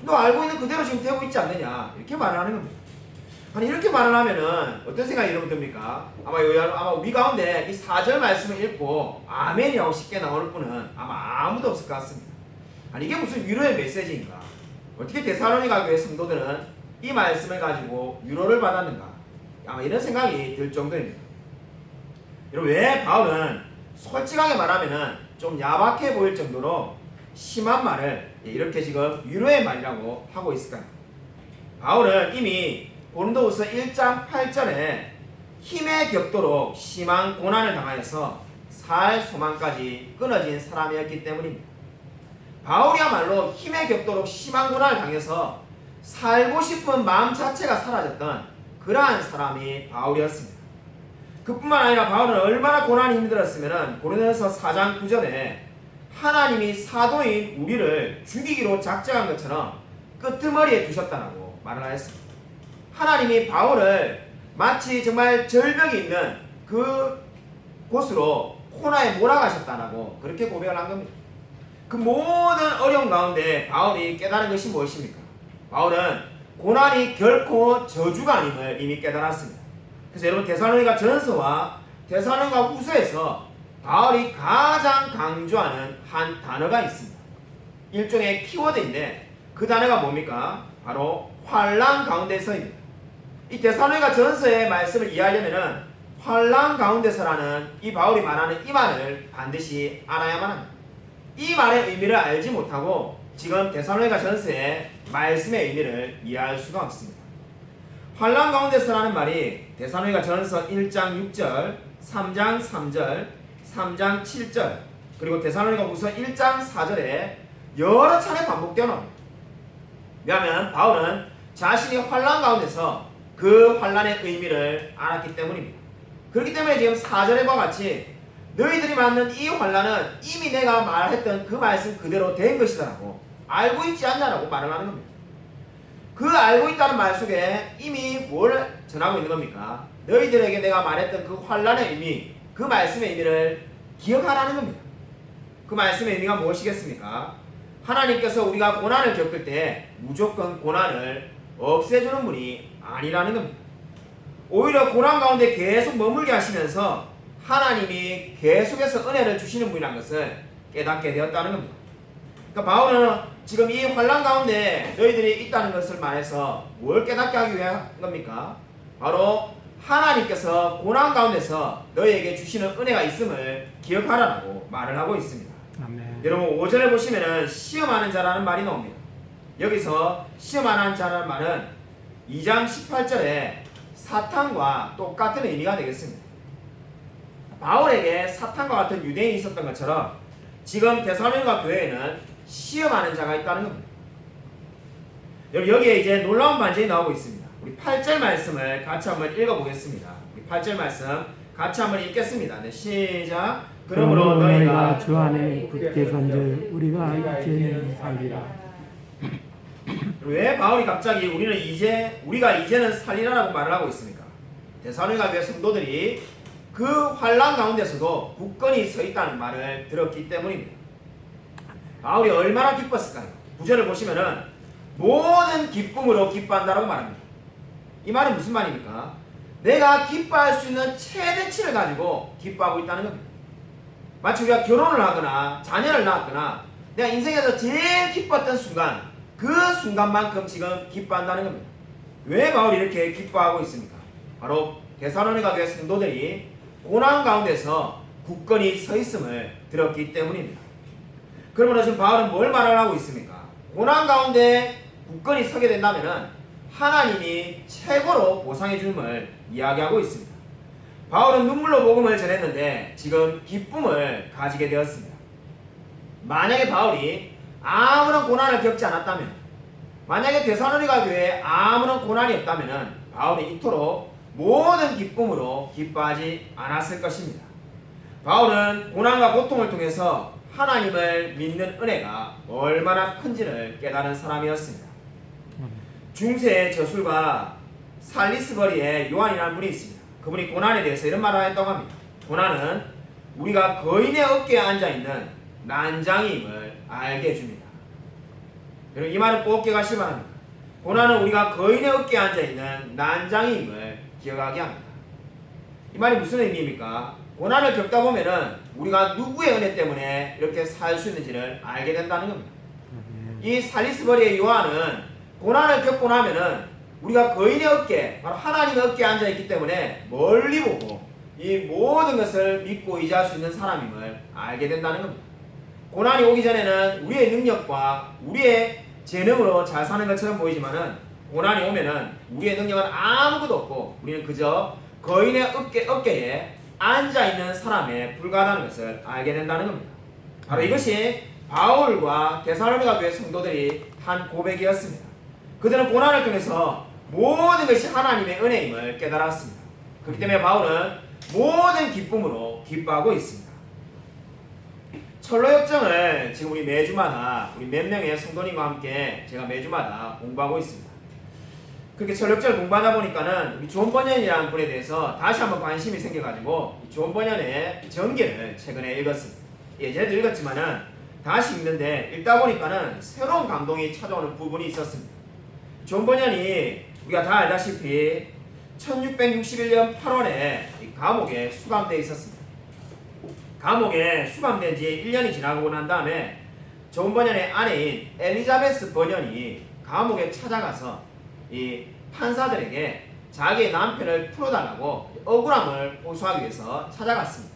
너 알고 있는 그대로 지금 되고 있지 않느냐, 이렇게 말을 하는 겁니다. 아니 이렇게 말을 하면은 어떤 생각이 여러분 듭니까? 아마 우리 가운데 이 4절 말씀을 읽고 아멘이라고 쉽게 나올 분은 아마 아무도 없을 것 같습니다. 아니 이게 무슨 위로의 메시지인가? 어떻게 데살로니가 교회 성도들은 이 말씀을 가지고 위로를 받았는가? 아마 이런 생각이 들 정도입니다. 여러분, 왜 바울은 솔직하게 말하면은 좀 야박해 보일 정도로 심한 말을 이렇게 지금 위로의 말이라고 하고 있을까요? 바울은 이미 고린도후서 1장 8절에 힘에 겹도록 심한 고난을 당하여서 살 소망까지 끊어진 사람이었기 때문입니다. 바울이야말로 힘에 겹도록 심한 고난을 당해서 살고 싶은 마음 자체가 사라졌던 그러한 사람이 바울이었습니다. 그뿐만 아니라 바울은 얼마나 고난이 힘들었으면 고린도서 4장 9절에 하나님이 사도인 우리를 죽이기로 작정한 것처럼 끄트머리에 두셨다라고 말을 하였습니다. 하나님이 바울을 마치 정말 절벽이 있는 그 곳으로 코나에 몰아가셨다라고 그렇게 고백을 한 겁니다. 그 모든 어려움 가운데 바울이 깨달은 것이 무엇입니까? 바울은 고난이 결코 저주가 아님을 이미 깨달았습니다. 그래서 여러분 데살로니가 전서와 데살로니가 후서에서 바울이 가장 강조하는 한 단어가 있습니다. 일종의 키워드인데 그 단어가 뭡니까? 바로 환난 가운데서입니다. 이 데살로니가 전서의 말씀을 이해하려면은 환난 가운데서라는 이 바울이 말하는 이 말을 반드시 알아야만 합니다. 이 말의 의미를 알지 못하고 지금 데살로니가 전서의 말씀의 의미를 이해할 수가 없습니다. 환난 가운데서라는 말이 데살로니가 전서 1장 6절, 3장 3절, 3장 7절, 그리고 데살로니가 후서 1장 4절에 여러 차례 반복되어 나옵니다. 왜냐하면 바울은 자신이 환난 가운데서 그 환난의 의미를 알았기 때문입니다. 그렇기 때문에 지금 4절에 와 같이 너희들이 맞는 이 환난은 이미 내가 말했던 그 말씀 그대로 된 것이다라고 알고 있지 않냐라고 말을 하는 겁니다. 그 알고 있다는 말 속에 이미 뭘 전하고 있는 겁니까? 너희들에게 내가 말했던 그 환난의 의미, 그 말씀의 의미를 기억하라는 겁니다. 그 말씀의 의미가 무엇이겠습니까? 하나님께서 우리가 고난을 겪을 때 무조건 고난을 없애주는 분이 아니라는 겁니다. 오히려 고난 가운데 계속 머물게 하시면서 하나님이 계속해서 은혜를 주시는 분이라는 것을 깨닫게 되었다는 겁니다. 그러니까 바울은 지금 이 환난 가운데 너희들이 있다는 것을 말해서 뭘 깨닫게 하기 위한 겁니까? 바로 하나님께서 고난 가운데서 너희에게 주시는 은혜가 있음을 기억하라고 말을 하고 있습니다. 아멘. 여러분 5절에 보시면은 시험하는 자라는 말이 나옵니다. 여기서 시험하는 자라는 말은 2장 18절에 사탄과 똑같은 의미가 되겠습니다. 바울에게 사탄과 같은 유대인이 있었던 것처럼 지금 데살로니가 교회에는 시험하는 자가 있다는 겁니다. 여기에 이제 놀라운 반전이 나오고 있습니다. 우리 8절 말씀을 같이 한번 읽어보겠습니다. 우리 8절 말씀 같이 한번 읽겠습니다. 네, 시작. 그러므로 너희가 주 안에 굳게 선들 우리가 이제는 살리라. 왜 바울이 갑자기 우리가 이제는 살리라라고 말을 하고 있습니까? 데살로니가 교회 성도들이 그 환난 가운데서도 굳건히 서 있다는 말을 들었기 때문입니다. 바울이 얼마나 기뻤을까요? 9절을 보시면은 모든 기쁨으로 기뻐한다라고 말합니다. 이 말은 무슨 말입니까? 내가 기뻐할 수 있는 최대치를 가지고 기뻐하고 있다는 겁니다. 마치 우리가 결혼을 하거나 자녀를 낳았거나 내가 인생에서 제일 기뻤던 순간, 그 순간만큼 지금 기뻐한다는 겁니다. 왜 바울이 이렇게 기뻐하고 있습니까? 바로 데살로니가 교회 성도들이 고난 가운데서 굳건히 서 있음을 들었기 때문입니다. 그러므로 지금 바울은 뭘 말하고 있습니까? 고난 가운데 굳건히 서게 된다면 하나님이 최고로 보상해 줌을 이야기하고 있습니다. 바울은 눈물로 복음을 전했는데 지금 기쁨을 가지게 되었습니다. 만약에 바울이 아무런 고난을 겪지 않았다면, 만약에 데살로니가 교회에 아무런 고난이 없다면 바울이 이토록 모든 기쁨으로 기뻐하지 않았을 것입니다. 바울은 고난과 고통을 통해서 하나님을 믿는 은혜가 얼마나 큰지를 깨달은 사람이었습니다. 중세 저술가 살리스버리의 요한이라는 분이 있습니다. 그분이 고난에 대해서 이런 말을 했다고 합니다. 고난은 우리가 거인의 어깨에 앉아있는 난장임을 알게 해줍니다. 여러분 이 말은 꼭 기억하시기 바랍니다. 고난은 우리가 거인의 어깨에 앉아있는 난장임을 기억하게 합니다. 이 말이 무슨 의미입니까? 고난을 겪다 보면은 우리가 누구의 은혜 때문에 이렇게 살 수 있는지를 알게 된다는 겁니다. 이 살리스버리의 요한은 고난을 겪고 나면은 우리가 거인의 어깨, 바로 하나님의 어깨에 앉아있기 때문에 멀리 보고 이 모든 것을 믿고 의지할 수 있는 사람임을 알게 된다는 겁니다. 고난이 오기 전에는 우리의 능력과 우리의 재능으로 잘 사는 것처럼 보이지만은 고난이 오면은 우리의 능력은 아무것도 없고 우리는 그저 거인의 어깨에 앉아있는 사람에 불과하다는 것을 알게 된다는 겁니다. 바로 이것이 바울과 데살로니가 교회 성도들이 한 고백이었습니다. 그들은 고난을 통해서 모든 것이 하나님의 은혜임을 깨달았습니다. 그렇기 때문에 바울은 모든 기쁨으로 기뻐하고 있습니다. 철로역정을 지금 우리 매주마다 우리 몇 명의 성도님과 함께 제가 매주마다 공부하고 있습니다. 그렇게 철로역정을 공부하다 보니까는 우리 존 번연이라는 분에 대해서 다시 한번 관심이 생겨가지고 존 번연의 전기를 최근에 읽었습니다. 예전에도 읽었지만은 다시 읽는데 읽다 보니까는 새로운 감동이 찾아오는 부분이 있었습니다. 존 번연이 우리가 다 알다시피 1661년 8월에 감옥에 수감되어 있었습니다. 감옥에 수감된 지 1년이 지나고 난 다음에 존 번연의 아내인 엘리자베스 번연이 감옥에 찾아가서 이 판사들에게 자기의 남편을 풀어달라고 억울함을 호소하기 위해서 찾아갔습니다.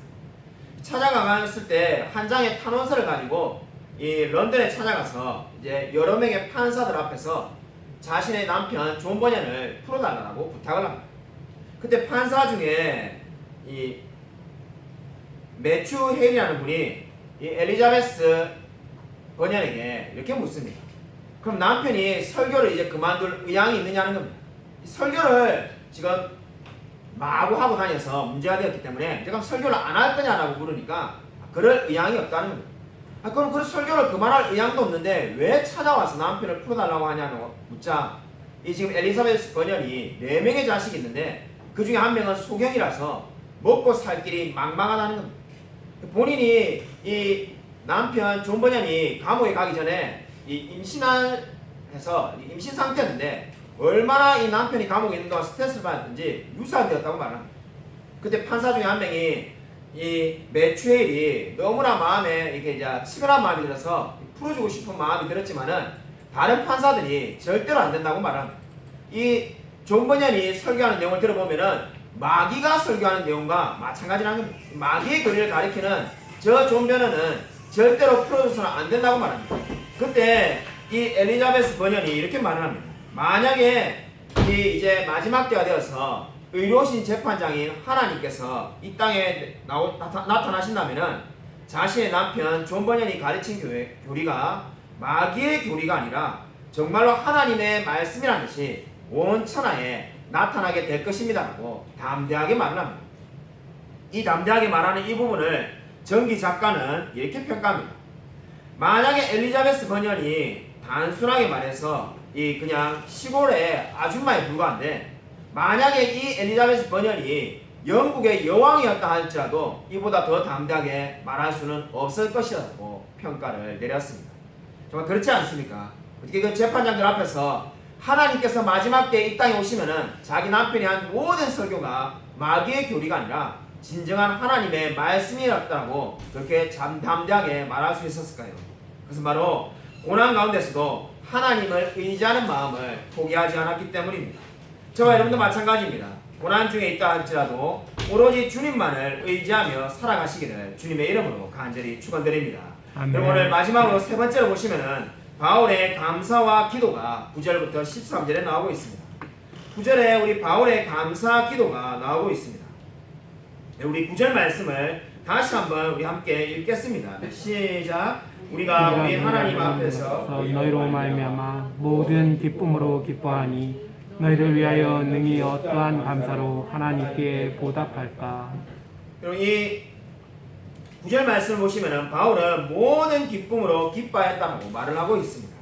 찾아갔을 때 한 장의 탄원서를 가지고 이 런던에 찾아가서 이제 여러 명의 판사들 앞에서 자신의 남편 존 번연을 풀어달라고 부탁을 합니다. 그때 판사 중에 이 매튜 헤일이라는 분이 이 엘리자베스 번연에게 이렇게 묻습니다. 그럼 남편이 설교를 이제 그만둘 의향이 있느냐는 겁니다. 설교를 지금 마구 하고 다녀서 문제가 되었기 때문에 지금 설교를 안 할 거냐라고 물으니까 그럴 의향이 없다는 겁니다. 그럼 그 설교를 그만할 의향도 없는데 왜 찾아와서 남편을 풀어달라고 하냐고 묻자 이 지금 엘리자베스 번연이 4명의 자식이 있는데 그 중에 한 명은 소경이라서 먹고 살 길이 망망하다는 겁니다. 본인이 이 남편 존 번연이 감옥에 가기 전에 이 임신을 해서 임신 상태였는데 얼마나 이 남편이 감옥에 있는 동안 스트레스를 받았는지 유산되었다고 말합니다. 그때 판사 중에 한 명이 이 매추엘이 너무나 마음에 이렇게 이제 치근한 마음이 들어서 풀어주고 싶은 마음이 들었지만은 다른 판사들이 절대로 안 된다고 말합니다. 이 존 번연이 설교하는 내용을 들어보면은 마귀가 설교하는 내용과 마찬가지라는 겁니다. 마귀의 교리를 가리키는 저 존 번연은 절대로 풀어줘서는 안 된다고 말합니다. 그때 이 엘리자베스 번연이 이렇게 말을 합니다. 만약에 이제 마지막 때가 되어서 의로우신 재판장인 하나님께서 이 땅에 나타나신다면은 자신의 남편 존 번연이 가르친 교리가 마귀의 교리가 아니라 정말로 하나님의 말씀이라는 것이 온 천하에 나타나게 될 것입니다라고 담대하게 말을 합니다. 이 담대하게 말하는 이 부분을 전기 작가는 이렇게 평가합니다. 만약에 엘리자베스 번연이 단순하게 말해서 이 그냥 시골의 아줌마에 불과한데 만약에 이 엘리자베스 번연이 영국의 여왕이었다 할지라도 이보다 더 담대하게 말할 수는 없을 것이라고 평가를 내렸습니다. 정말 그렇지 않습니까? 어떻게 그 재판장들 앞에서 하나님께서 마지막 때에 이 땅에 오시면은 자기 남편이 한 모든 설교가 마귀의 교리가 아니라 진정한 하나님의 말씀이었다고 그렇게 담대하게 말할 수 있었을까요? 그것은 바로 고난 가운데서도 하나님을 의지하는 마음을 포기하지 않았기 때문입니다. 저와 여러분도 마찬가지입니다. 고난 중에 있다 할지라도 오로지 주님만을 의지하며 살아가시기를 주님의 이름으로 간절히 축원드립니다. 그리고 오늘 마지막으로 세 번째로 보시면은 바울의 감사와 기도가 9절부터 13절에 나오고 있습니다. 9절에 우리 바울의 감사 기도가 나오고 있습니다. 우리 9절 말씀을 다시 한번 우리 함께 읽겠습니다. 시작. 우리가 우리 하나님 앞에서 너희로 말미암아 모든 기쁨으로 기뻐하니 너희를 위하여 능히 어떠한 감사로 하나님께 보답할까. 그리고 이 9절 말씀을 보시면은 바울은 모든 기쁨으로 기뻐했다고 말을 하고 있습니다.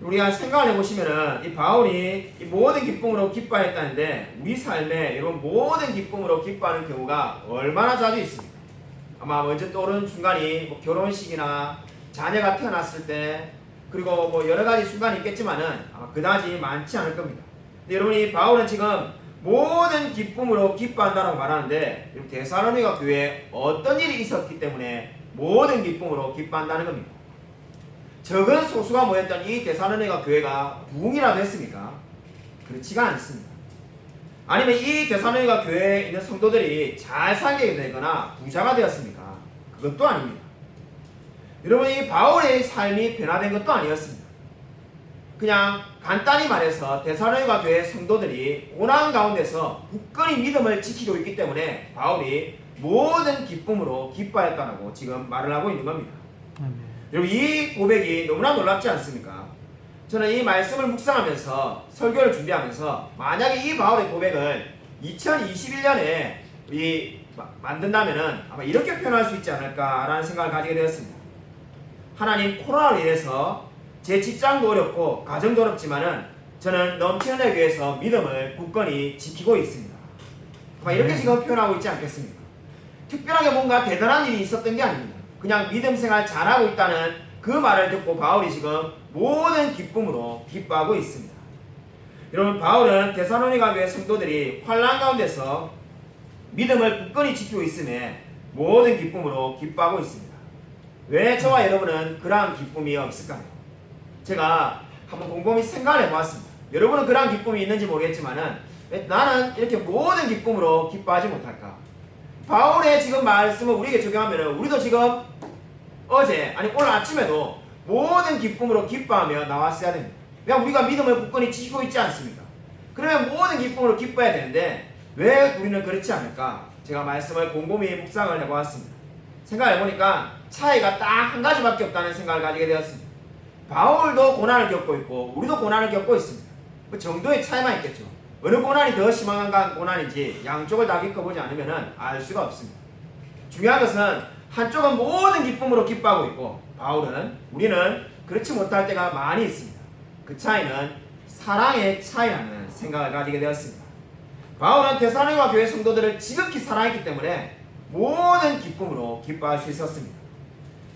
우리가 생각을 해보시면은 이 바울이 이 모든 기쁨으로 기뻐했다는데 우리 삶에 이런 모든 기쁨으로 기뻐하는 경우가 얼마나 자주 있습니까? 아마 먼저 떠오르는 순간이 뭐 결혼식이나 자녀가 태어났을 때 그리고 뭐 여러 가지 순간이 있겠지만은 아마 그다지 많지 않을 겁니다. 근데 여러분이 바울은 지금 모든 기쁨으로 기뻐한다라고 말하는데 데살로니가 교회에 어떤 일이 있었기 때문에 모든 기쁨으로 기뻐한다는 겁니다. 적은 소수가 모였던 이 데살로니가 교회가 부흥이라도 했습니까? 그렇지가 않습니다. 아니면 이 데살로니가 교회에 있는 성도들이 잘 살게 되거나 부자가 되었습니까? 그것도 아닙니다. 여러분 이 바울의 삶이 변화된 것도 아니었습니다. 그냥 간단히 말해서 데살로니가 교회 성도들이 고난 가운데서 굳건히 믿음을 지키고 있기 때문에 바울이 모든 기쁨으로 기뻐했다고 지금 말을 하고 있는 겁니다. 여러분 이 고백이 너무나 놀랍지 않습니까? 저는 이 말씀을 묵상하면서 설교를 준비하면서 만약에 이 바울의 고백을 2021년에 만든다면은 아마 이렇게 표현할 수 있지 않을까라는 생각을 가지게 되었습니다. 하나님 코로나로 인해서 제 직장도 어렵고 가정도 어렵지만은 저는 넘치는 에 위해서 믿음을 굳건히 지키고 있습니다. 아마 이렇게 지금 표현하고 있지 않겠습니까? 특별하게 뭔가 대단한 일이 있었던 게 아닙니다. 그냥 믿음 생활 잘하고 있다는 그 말을 듣고 바울이 지금 모든 기쁨으로 기뻐하고 있습니다. 여러분 바울은 데살로니가 교회 성도들이 환난 가운데서 믿음을 굳건히 지키고 있음에 모든 기쁨으로 기뻐하고 있습니다. 왜 저와 여러분은 그러한 기쁨이 없을까요? 제가 한번 곰곰이 생각을 해보았습니다. 여러분은 그러한 기쁨이 있는지 모르겠지만은 왜 나는 이렇게 모든 기쁨으로 기뻐하지 못할까? 바울의 지금 말씀을 우리에게 적용하면은 우리도 지금 어제 아니 오늘 아침에도 모든 기쁨으로 기뻐하며 나왔어야 됩니다. 그냥 우리가 믿음을 굳건히 지키고 있지 않습니까? 그러면 모든 기쁨으로 기뻐해야 되는데 왜 우리는 그렇지 않을까? 제가 말씀을 곰곰이 묵상을 해보았습니다. 생각해보니까 차이가 딱 한 가지밖에 없다는 생각을 가지게 되었습니다. 바울도 고난을 겪고 있고 우리도 고난을 겪고 있습니다. 그 정도의 차이만 있겠죠. 어느 고난이 더 심한 고난인지 양쪽을 다 겪어보지 않으면 알 수가 없습니다. 중요한 것은 한쪽은 모든 기쁨으로 기뻐하고 있고 우리는 그렇지 못할 때가 많이 있습니다. 그 차이는 사랑의 차이라는 생각을 가지게 되었습니다. 바울은 데살로니가 교회 성도들을 지극히 사랑했기 때문에 모든 기쁨으로 기뻐할 수 있었습니다.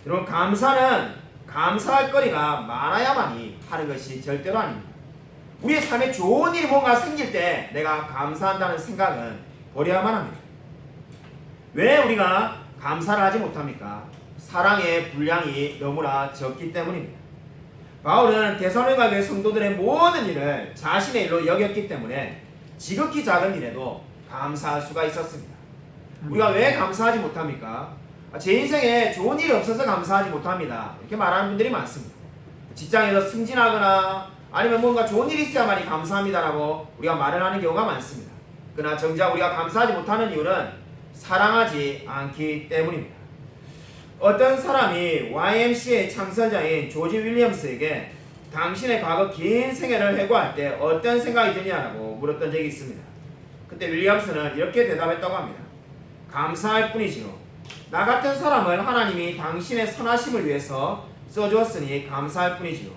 여러분 감사는 감사할 거리가 많아야만이 하는 것이 절대로 아닙니다. 우리의 삶에 좋은 일이 뭔가 생길 때 내가 감사한다는 생각은 버려야만 합니다. 왜 우리가 감사를 하지 못합니까? 사랑의 분량이 너무나 적기 때문입니다. 바울은 데살로니가 교회 성도들의 모든 일을 자신의 일로 여겼기 때문에 지극히 작은 일에도 감사할 수가 있었습니다. 우리가 왜 감사하지 못합니까? 제 인생에 좋은 일이 없어서 감사하지 못합니다. 이렇게 말하는 분들이 많습니다. 직장에서 승진하거나 아니면 뭔가 좋은 일이 있어야만이 감사합니다라고 우리가 말을 하는 경우가 많습니다. 그러나 정작 우리가 감사하지 못하는 이유는 사랑하지 않기 때문입니다. 어떤 사람이 YMCA 창설자인 조지 윌리엄스에게 당신의 과거 긴 생애를 회고할 때 어떤 생각이 드냐라고 물었던 적이 있습니다. 그때 윌리엄스는 이렇게 대답했다고 합니다. 감사할 뿐이지요. 나 같은 사람을 하나님이 당신의 선하심을 위해서 써주었으니 감사할 뿐이지요.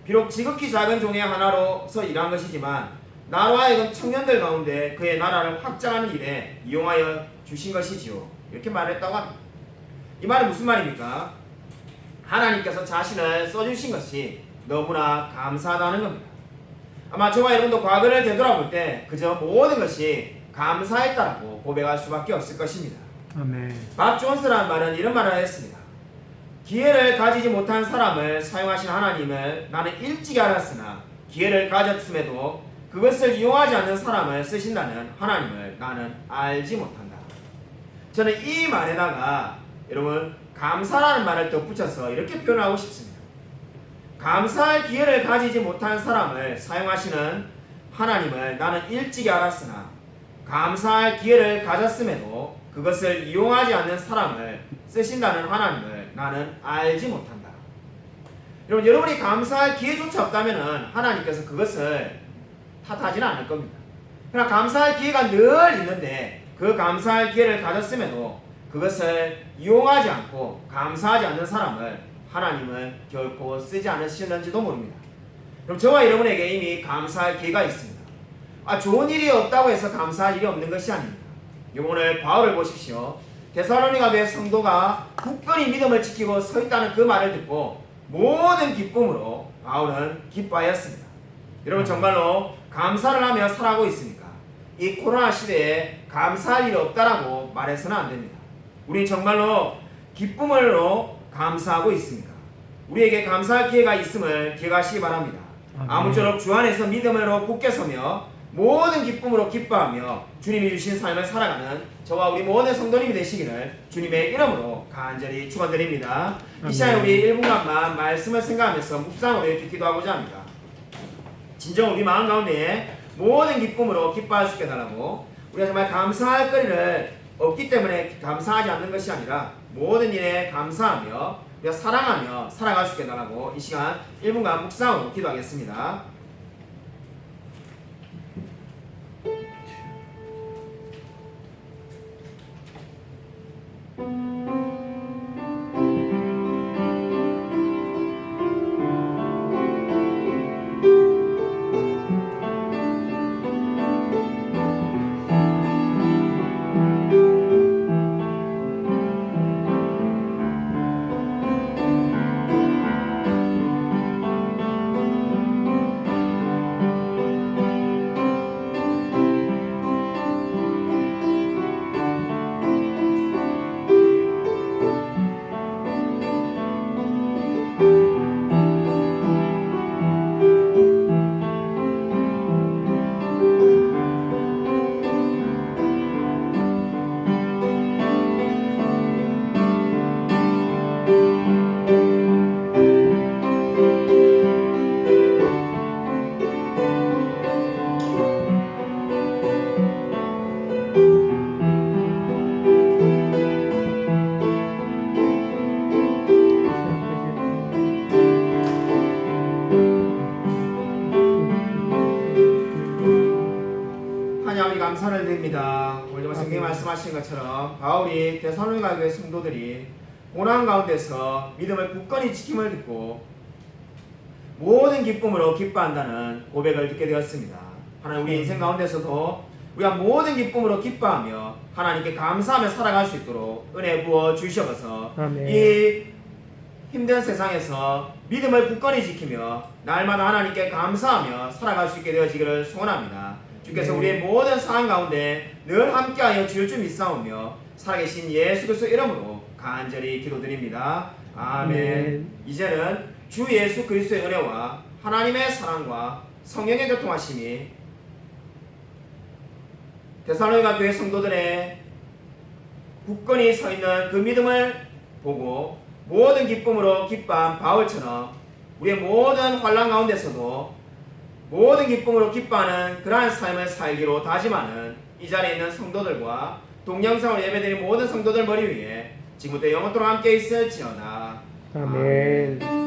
비록 지극히 작은 종의 하나로서 일한 것이지만 나로 하여금 청년들 가운데 그의 나라를 확장하는 일에 이용하여 주신 것이지요. 이렇게 말했다고 합니다. 이 말은 무슨 말입니까? 하나님께서 자신을 써주신 것이 너무나 감사하다는 겁니다. 아마 저와 여러분도 과거를 되돌아볼 때 그저 모든 것이 감사했다라고 고백할 수밖에 없을 것입니다. 아멘. 밥 존스라는 말은 이런 말을 했습니다. 기회를 가지지 못한 사람을 사용하신 하나님을 나는 일찍 알았으나 기회를 가졌음에도 그것을 이용하지 않는 사람을 쓰신다는 하나님을 나는 알지 못한다. 저는 이 말에다가 여러분 감사라는 말을 덧붙여서 이렇게 표현하고 싶습니다. 감사할 기회를 가지지 못한 사람을 사용하시는 하나님을 나는 일찍이 알았으나 감사할 기회를 가졌음에도 그것을 이용하지 않는 사람을 쓰신다는 하나님을 나는 알지 못한다. 여러분, 여러분이 감사할 기회조차 없다면 하나님께서 그것을 탓하지는 않을 겁니다. 그러나 감사할 기회가 늘 있는데 그 감사할 기회를 가졌음에도 그것을 이용하지 않고 감사하지 않는 사람을 하나님은 결코 쓰지 않으시는지도 모릅니다. 그럼 저와 여러분에게 이미 감사할 기회가 있습니다. 좋은 일이 없다고 해서 감사할 일이 없는 것이 아닙니다. 오늘 바울을 보십시오. 데살로니가 교회 성도가 굳건히 믿음을 지키고 서 있다는 그 말을 듣고 모든 기쁨으로 바울은 기뻐하였습니다. 여러분, 정말로 감사를 하며 살아가고 있습니까? 이 코로나 시대에 감사할 일이 없다라고 말해서는 안 됩니다. 우리 정말로 기쁨으로 감사하고 있습니까? 우리에게 감사할 기회가 있음을 기억하시기 바랍니다. 아무쪼록 주 안에서 믿음으로 굳게 서며 모든 기쁨으로 기뻐하며 주님이 주신 삶을 살아가는 저와 우리 모든 성도님이 되시기를 주님의 이름으로 간절히 축원드립니다. 이 시간에 우리 1분간만 말씀을 생각하면서 묵상으로 이렇게 기도하고자 합니다. 진정 우리 마음 가운데 모든 기쁨으로 기뻐할 수 있게 달라고, 우리가 정말 감사할 거리를 없기 때문에 감사하지 않는 것이 아니라 모든 일에 감사하며 우리가 사랑하며 살아갈 수 있게 달라고 이 시간 1분간 묵상으로 기도하겠습니다. 감사를 드립니다. 오늘 성경에 말씀하신 것처럼 바울이 데살로니가 교회 성도들이 고난 가운데서 믿음을 굳건히 지킴을 듣고 모든 기쁨으로 기뻐한다는 고백을 듣게 되었습니다. 하나님, 우리 인생 가운데서도 우리가 모든 기쁨으로 기뻐하며 하나님께 감사하며 살아갈 수 있도록 은혜 부어 주시옵소서. 이 힘든 세상에서 믿음을 굳건히 지키며 날마다 하나님께 감사하며 살아갈 수 있게 되어지기를 소원합니다. 주께서 우리의 모든 상황 가운데 늘 함께하여 주실 줄 믿사오며 살아계신 예수 그리스도 이름으로 간절히 기도드립니다. 아멘. 이제는 주 예수 그리스도의 은혜와 하나님의 사랑과 성령의 교통하심이 데살로니가 교회 성도들의 굳건히 서 있는 그 믿음을 보고 모든 기쁨으로 기뻐한 바울처럼 우리의 모든 환난 가운데서도 모든 기쁨으로 기뻐하는 그러한 삶을 살기로 다짐하는 이 자리에 있는 성도들과 동영상을 예배드린 모든 성도들 머리 위에 지금부터 영원토록 함께 있을지어다. 아멘.